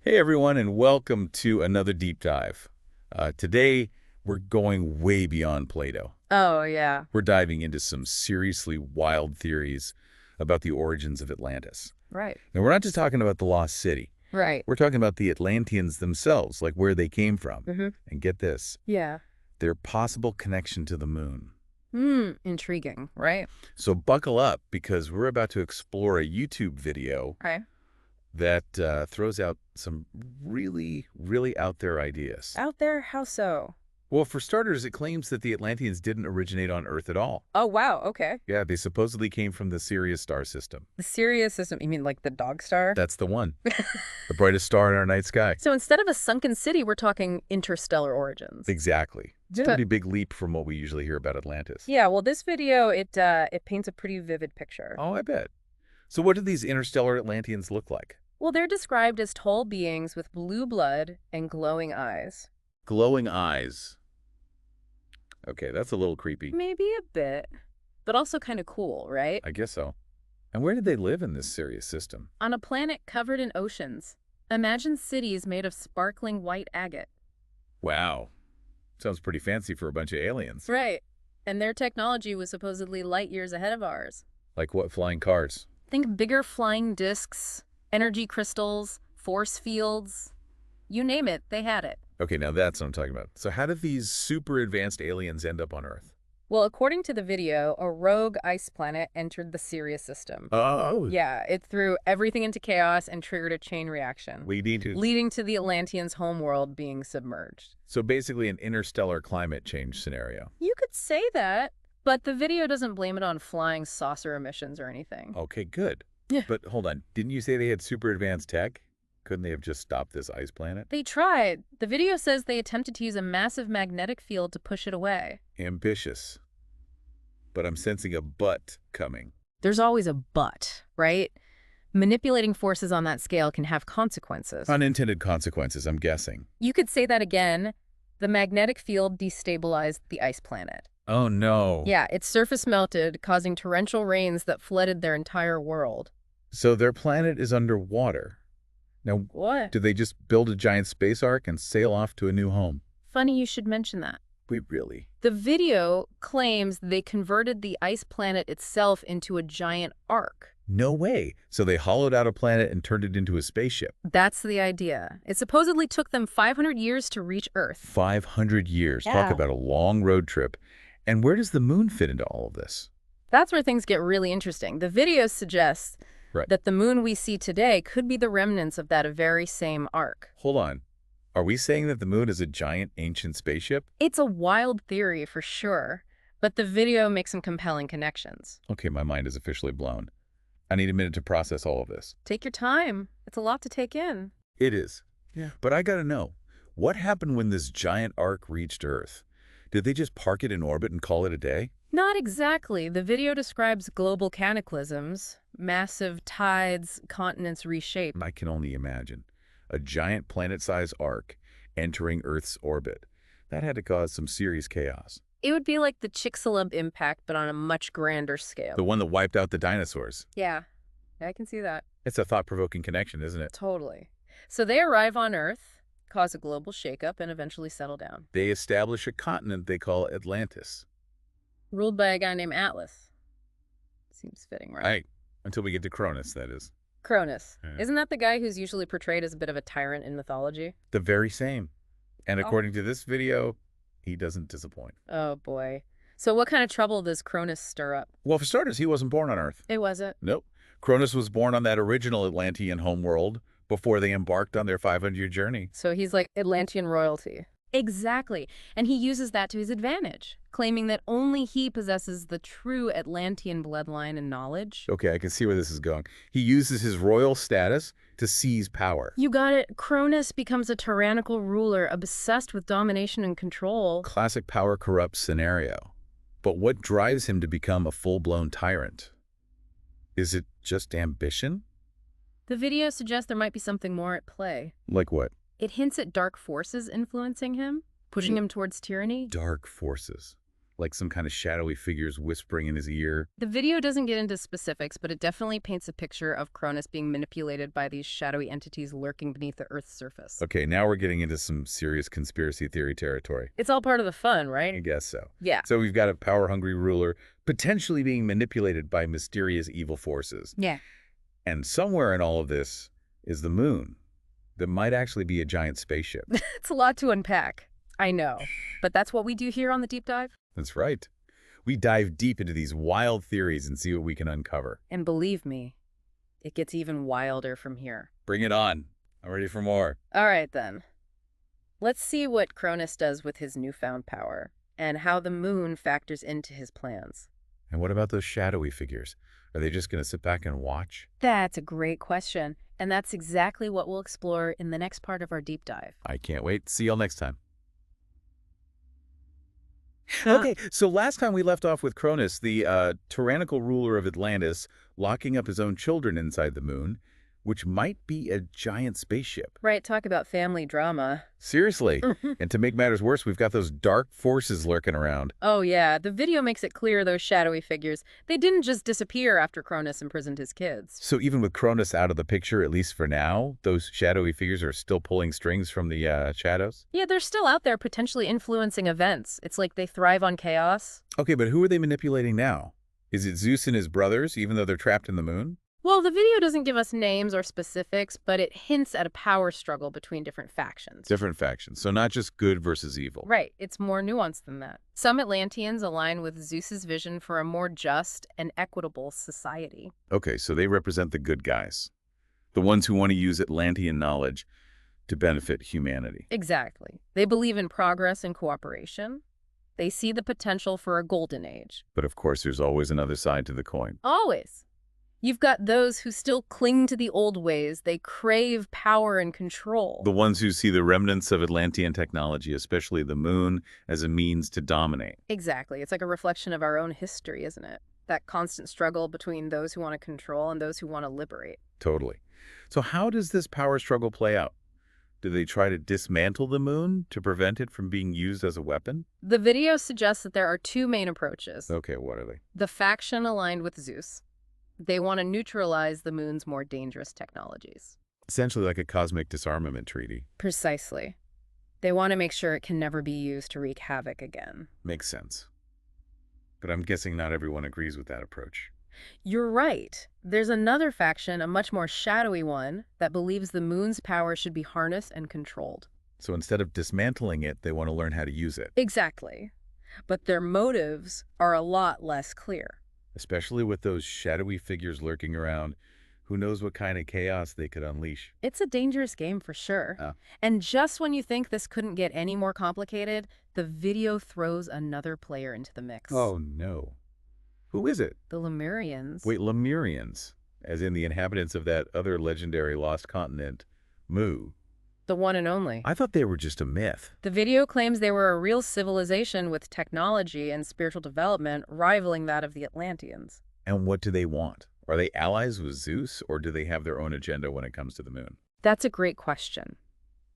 Hey everyone, and welcome to another deep dive. Today, we're going way beyond Plato. Oh, yeah. We're diving into some seriously wild theories about the origins of Atlantis. Right. And we're not just talking about the lost city. Right. We're talking about the Atlanteans themselves, like where they came from. Mm-hmm. And get this, Yeah. their possible connection to the moon. Intriguing, right? So buckle up, because we're about to explore a YouTube video Right. that throws out some really, really out there ideas. Out there, how so? Well, for starters, it claims that the Atlanteans didn't originate on Earth at all. Oh, wow. Okay. Yeah, they supposedly came from the Sirius star system. The Sirius system, you mean like the dog star? That's the one. The brightest star in our night sky. So instead of a sunken city, we're talking interstellar origins. Exactly. It's a But- pretty big leap from what we usually hear about Atlantis. Yeah, well, this video, it paints a pretty vivid picture. Oh, I bet. So what do these interstellar Atlanteans look like? Well, they're described as tall beings with blue blood and glowing eyes. Glowing eyes. Okay, that's a little creepy. Maybe a bit, but also kind of cool, right? I guess so. And where did they live in this Sirius system? On a planet covered in oceans. Imagine cities made of sparkling white agate. Wow. Sounds pretty fancy for a bunch of aliens. Right. And their technology was supposedly light years ahead of ours. Like what, flying cars? Think bigger flying discs, energy crystals, force fields. You name it, they had it. Okay, now that's what I'm talking about. So how did these super advanced aliens end up on Earth? Well, according to the video, a rogue ice planet entered the Sirius system. Oh. Yeah, it threw everything into chaos and triggered a chain reaction, leading to the Atlanteans' homeworld being submerged. So basically an interstellar climate change scenario. You could say that, but the video doesn't blame it on flying saucer emissions or anything. Okay, good. Yeah. But hold on, didn't you say they had super advanced tech? Couldn't they have just stopped this ice planet? They tried. The video says they attempted to use a massive magnetic field to push it away. Ambitious. But I'm sensing a but coming. There's always a but, right? Manipulating forces on that scale can have consequences. Unintended consequences, I'm guessing. You could say that again. The magnetic field destabilized the ice planet. Oh no. Yeah, its surface melted, causing torrential rains that flooded their entire world. So their planet is underwater. Now, What? do they just build a giant space ark and sail off to a new home? Funny you should mention that. We really? The video claims they converted the ice planet itself into a giant ark. No way. So they hollowed out a planet and turned it into a spaceship. That's the idea. It supposedly took them 500 years to reach Earth. 500 years. Yeah. Talk about a long road trip. And where does the moon fit into all of this? That's where things get really interesting. The video suggests that the moon we see today could be the remnants of that very same arc. Hold on. Are we saying that the moon is a giant ancient spaceship? It's a wild theory for sure, but the video makes some compelling connections. Okay, my mind is officially blown. I need a minute to process all of this. Take your time. It's a lot to take in. It is. Yeah. But I gotta know, what happened when this giant arc reached Earth? Did they just park it in orbit and call it a day? Not exactly. The video describes global cataclysms, massive tides, continents reshaped. I can only imagine. A giant planet-sized arc entering Earth's orbit. That had to cause some serious chaos. It would be like the Chicxulub impact, but on a much grander scale. The one that wiped out the dinosaurs. Yeah, I can see that. It's a thought-provoking connection, isn't it? Totally. So they arrive on Earth, cause a global shakeup, and eventually settle down. They establish a continent they call Atlantis. Ruled by a guy named Atlas. Seems fitting, right? Right. Until we get to Cronus, that is. Cronus. Yeah. Isn't that the guy who's usually portrayed as a bit of a tyrant in mythology? The very same. And according to this video, he doesn't disappoint. Oh, boy. So what kind of trouble does Cronus stir up? Well, for starters, he wasn't born on Earth. It wasn't. Nope. Cronus was born on that original Atlantean homeworld before they embarked on their 500-year journey. So he's like Atlantean royalty. Exactly. And he uses that to his advantage, claiming that only he possesses the true Atlantean bloodline and knowledge. Okay, I can see where this is going. He uses his royal status to seize power. You got it. Cronus becomes a tyrannical ruler obsessed with domination and control. Classic power corrupts scenario. But what drives him to become a full-blown tyrant? Is it just ambition? The video suggests there might be something more at play. Like what? It hints at dark forces influencing him, pushing him towards tyranny. Dark forces. Like some kind of shadowy figures whispering in his ear. The video doesn't get into specifics, but it definitely paints a picture of Cronus being manipulated by these shadowy entities lurking beneath the Earth's surface. Okay, now we're getting into some serious conspiracy theory territory. It's all part of the fun, right? I guess so. Yeah. So we've got a power-hungry ruler potentially being manipulated by mysterious evil forces. Yeah. And somewhere in all of this is the moon that might actually be a giant spaceship. It's a lot to unpack. I know. But that's what we do here on the Deep Dive. That's right. We dive deep into these wild theories and see what we can uncover. And believe me, it gets even wilder from here. Bring it on. I'm ready for more. All right, then. Let's see what Cronus does with his newfound power and how the moon factors into his plans. And what about those shadowy figures? Are they just going to sit back and watch? That's a great question, and that's exactly what we'll explore in the next part of our deep dive. I can't wait. See y'all next time. Okay, so last time we left off with Cronus, the tyrannical ruler of Atlantis, locking up his own children inside the moon, which might be a giant spaceship. Right, talk about family drama. Seriously. And to make matters worse, we've got those dark forces lurking around. Oh yeah, the video makes it clear those shadowy figures, they didn't just disappear after Cronus imprisoned his kids. So even with Cronus out of the picture, at least for now, those shadowy figures are still pulling strings from the shadows? Yeah, they're still out there potentially influencing events. It's like they thrive on chaos. Okay, but who are they manipulating now? Is it Zeus and his brothers, even though they're trapped in the moon? Well, the video doesn't give us names or specifics, but it hints at a power struggle between different factions. Different factions, so not just good versus evil. Right, it's more nuanced than that. Some Atlanteans align with Zeus's vision for a more just and equitable society. Okay, so they represent the good guys. The ones who want to use Atlantean knowledge to benefit humanity. Exactly. They believe in progress and cooperation. They see the potential for a golden age. But of course, there's always another side to the coin. Always. You've got those who still cling to the old ways. They crave power and control. The ones who see the remnants of Atlantean technology, especially the moon, as a means to dominate. Exactly. It's like a reflection of our own history, isn't it? That constant struggle between those who want to control and those who want to liberate. Totally. So how does this power struggle play out? Do they try to dismantle the moon to prevent it from being used as a weapon? The video suggests that there are two main approaches. Okay, what are they? The faction aligned with Zeus. They want to neutralize the moon's more dangerous technologies. Essentially like a cosmic disarmament treaty. Precisely. They want to make sure it can never be used to wreak havoc again. Makes sense. But I'm guessing not everyone agrees with that approach. You're right. There's another faction, a much more shadowy one, that believes the moon's power should be harnessed and controlled. So instead of dismantling it, they want to learn how to use it. Exactly. But their motives are a lot less clear. Especially with those shadowy figures lurking around. Who knows what kind of chaos they could unleash. It's a dangerous game for sure. And just when you think this couldn't get any more complicated, the video throws another player into the mix. Oh, no. Who is it? The Lemurians. Wait, Lemurians, as in the inhabitants of that other legendary lost continent, Mu. The one and only. I thought they were just a myth. The video claims they were a real civilization with technology and spiritual development rivaling that of the Atlanteans. And what do they want? Are they allies with Zeus, or do they have their own agenda when it comes to the moon? That's a great question.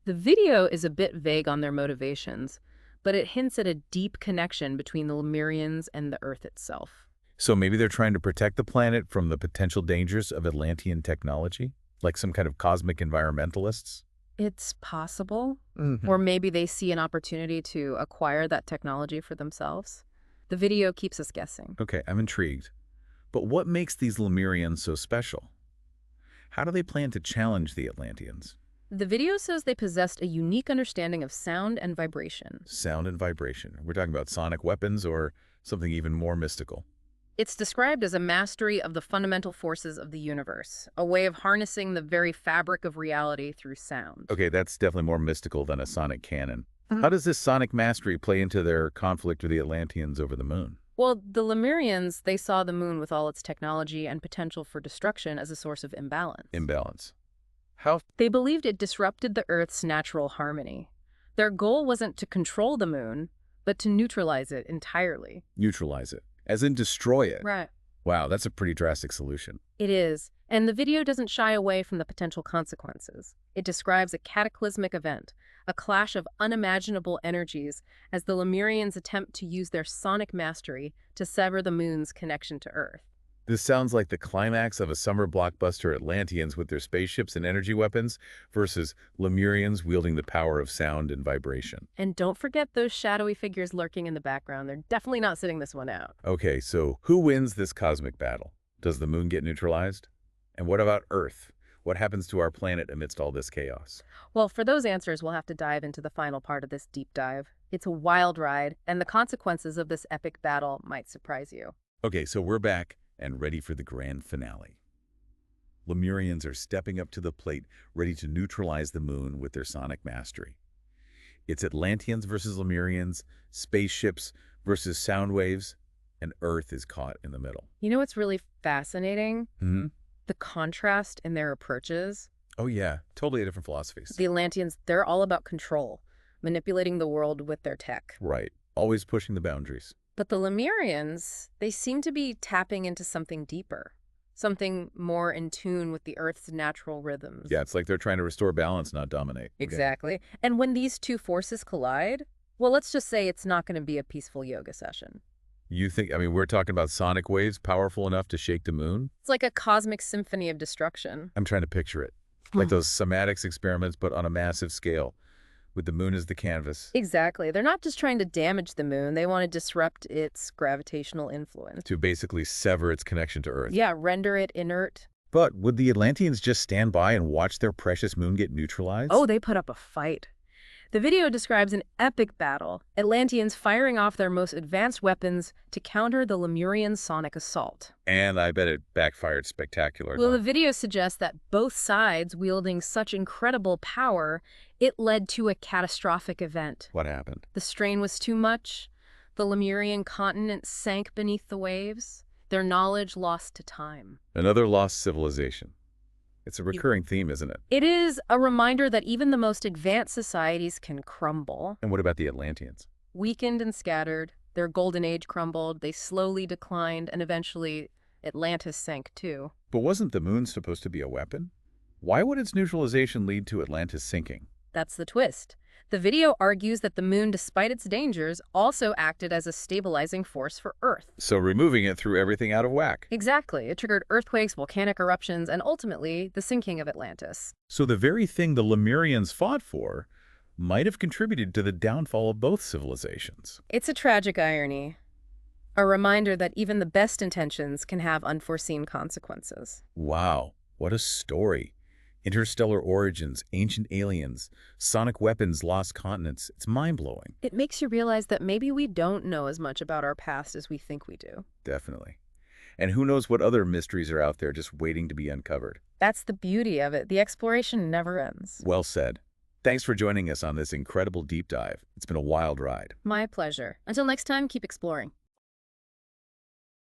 The video is a bit vague on their motivations, but it hints at a deep connection between the Lemurians and the Earth itself. So maybe they're trying to protect the planet from the potential dangers of Atlantean technology? Like some kind of cosmic environmentalists? It's possible. Or maybe they see an opportunity to acquire that technology for themselves. The video keeps us guessing. Okay, I'm intrigued. But what makes these Lemurians so special? How do they plan to challenge the Atlanteans? The video says they possessed a unique understanding of sound and vibration. Sound and vibration. We're talking about sonic weapons or something even more mystical? It's described as a mastery of the fundamental forces of the universe, a way of harnessing the very fabric of reality through sound. Okay, that's definitely more mystical than a sonic cannon. How does this sonic mastery play into their conflict with the Atlanteans over the moon? Well, the Lemurians, they saw the moon with all its technology and potential for destruction as a source of imbalance. Imbalance. How? They believed it disrupted the Earth's natural harmony. Their goal wasn't to control the moon, but to neutralize it entirely. Neutralize it. As in destroy it. Right. Wow, that's a pretty drastic solution. It is. And the video doesn't shy away from the potential consequences. It describes a cataclysmic event, a clash of unimaginable energies, as the Lemurians attempt to use their sonic mastery to sever the moon's connection to Earth. This sounds like the climax of a summer blockbuster, Atlanteans with their spaceships and energy weapons versus Lemurians wielding the power of sound and vibration. And don't forget those shadowy figures lurking in the background. They're definitely not sitting this one out. Okay, so who wins this cosmic battle? Does the moon get neutralized? And what about Earth? What happens to our planet amidst all this chaos? Well, for those answers, we'll have to dive into the final part of this deep dive. It's a wild ride, and the consequences of this epic battle might surprise you. Okay, so we're back and ready for the grand finale. Lemurians are stepping up to the plate, ready to neutralize the moon with their sonic mastery. It's Atlanteans versus Lemurians, spaceships versus sound waves, and Earth is caught in the middle. You know what's really fascinating? Hmm? The contrast in their approaches. Oh yeah, totally different philosophies. The Atlanteans, they're all about control, manipulating the world with their tech. Right, always pushing the boundaries. But the Lemurians, they seem to be tapping into something deeper, something more in tune with the Earth's natural rhythms. Yeah, it's like they're trying to restore balance, not dominate. Okay. Exactly. And when these two forces collide, well, let's just say it's not going to be a peaceful yoga session. You think, I mean, we're talking about sonic waves powerful enough to shake the moon? It's like a cosmic symphony of destruction. I'm trying to picture it. Like those somatics experiments, but on a massive scale, with the moon as the canvas. Exactly. They're not just trying to damage the moon. They want to disrupt its gravitational influence. To basically sever its connection to Earth. Yeah, render it inert. But would the Atlanteans just stand by and watch their precious moon get neutralized? Oh, they put up a fight. The video describes an epic battle, Atlanteans firing off their most advanced weapons to counter the Lemurian sonic assault. And I bet it backfired spectacularly. Well, the video suggests that both sides wielding such incredible power, it led to a catastrophic event. What happened? The strain was too much. The Lemurian continent sank beneath the waves. Their knowledge lost to time. Another lost civilization. It's a recurring theme, isn't it? It is a reminder that even the most advanced societies can crumble. And what about the Atlanteans? Weakened and scattered, their golden age crumbled, they slowly declined, and eventually Atlantis sank too. But wasn't the moon supposed to be a weapon? Why would its neutralization lead to Atlantis sinking? That's the twist. The video argues that the moon, despite its dangers, also acted as a stabilizing force for Earth. So removing it threw everything out of whack. Exactly. It triggered earthquakes, volcanic eruptions, and ultimately the sinking of Atlantis. So the very thing the Lemurians fought for might have contributed to the downfall of both civilizations. It's a tragic irony. A reminder that even the best intentions can have unforeseen consequences. Wow, what a story. Interstellar origins, ancient aliens, sonic weapons, lost continents. It's mind-blowing. It makes you realize that maybe we don't know as much about our past as we think we do. Definitely. And who knows what other mysteries are out there just waiting to be uncovered. That's the beauty of it. The exploration never ends. Well said. Thanks for joining us on this incredible deep dive. It's been a wild ride. My pleasure. Until next time, keep exploring.